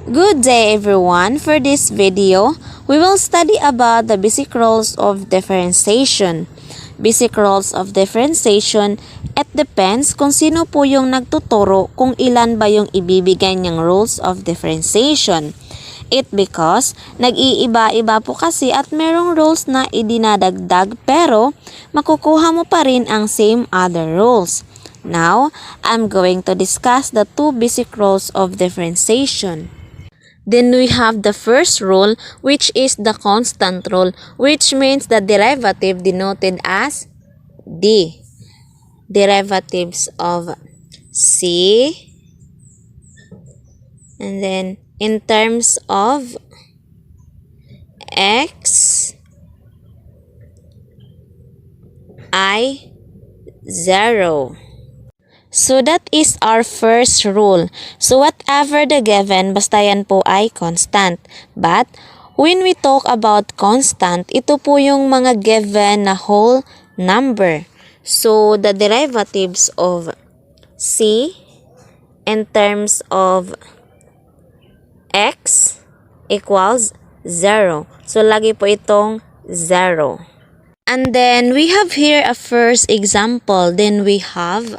Good day everyone. For this video, we will study about the basic rules of differentiation. Basic rules of differentiation, it depends kung sino po yung nagtuturo kung ilan ba yung ibibigay niyang rules of differentiation. It because nag-iiba-iba po kasi at merong rules na idinadagdag pero makukuha mo pa rin ang same other rules. Now, I'm going to discuss the two basic rules of differentiation. Then we have the first rule, which is the constant rule, which means the derivative denoted as D. Derivatives of C. And then in terms of X, I, 0. So that is our first rule. So whatever the given, basta yan po ay constant. But when we talk about constant, ito po yung mga given na whole number. So the derivatives of C in terms of X equals 0. So lagi po itong 0. And then we have here a first example. Then we have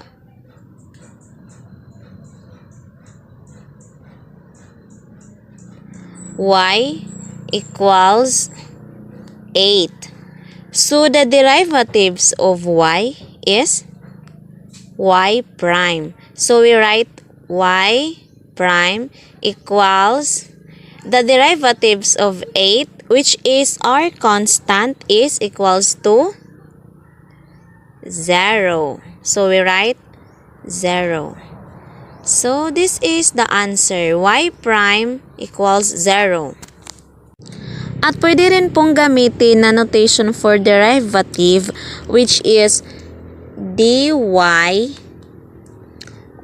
y equals 8. So the derivatives of y is y prime. So we write y prime equals the derivatives of 8, which is our constant, is equals to 0. So we write 0. So this is the answer. Y prime equals 0. At pwede rin pong gamitin na notation for derivative, which is dy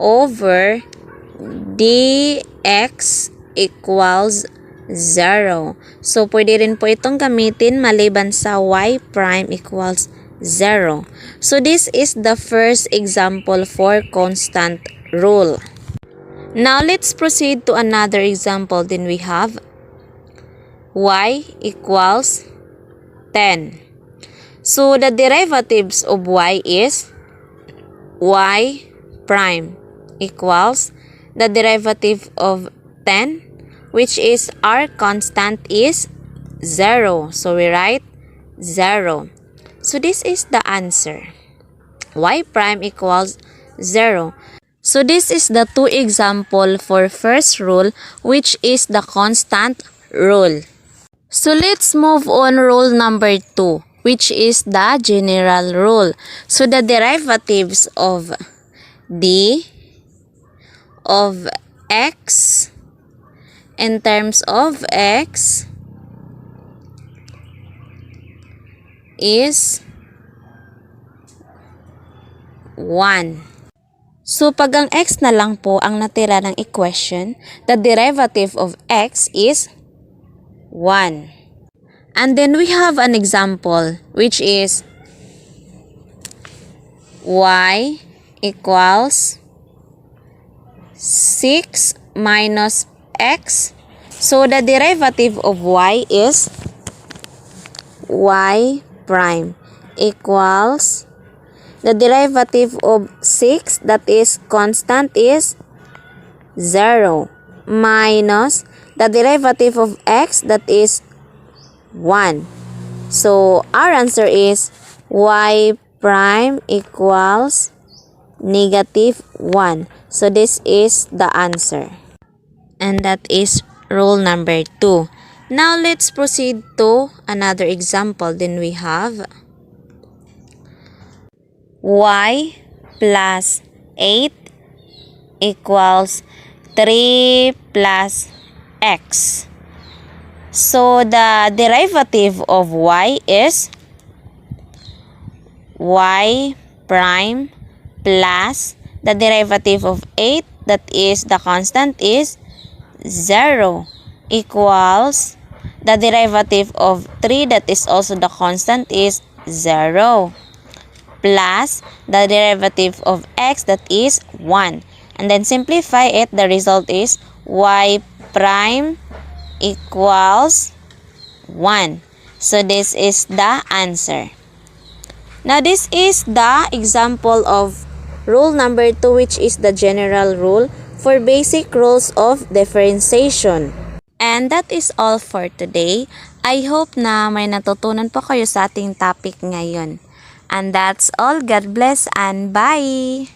over dx equals 0. So pwede rin po itong gamitin maliban sa y prime equals 0. So this is the first example for constant rule. Now let's proceed to another example. Then we have y equals 10. So the derivatives of y is y prime equals the derivative of 10, which is our constant, is 0. So we write 0. So this is the answer. Y prime equals 0. So this is the two example for first rule, which is the constant rule. So let's move on rule number 2, which is the general rule. So the derivatives of d of x in terms of x is 1. So pag ang x na lang po ang natira ng equation, the derivative of x is 1. And then we have an example, which is y equals 6 minus x. So the derivative of y is y prime equals the derivative of 6, that is constant, is 0, minus the derivative of x, that is 1. So our answer is y prime equals negative 1. So this is the answer. And that is rule number 2. Now let's proceed to another example. Then we have y plus 8 equals 3 plus x. So the derivative of y is y prime plus the derivative of 8, that is the constant, is 0, equals the derivative of 3, that is also the constant, is 0, plus the derivative of x, that is 1. And then simplify it, the result is y prime equals 1. So this is the answer. Now this is the example of rule number 2, which is the general rule for basic rules of differentiation. And that is all for today. I hope na may natutunan po kayo sa ating topic ngayon. And that's all. God bless and bye!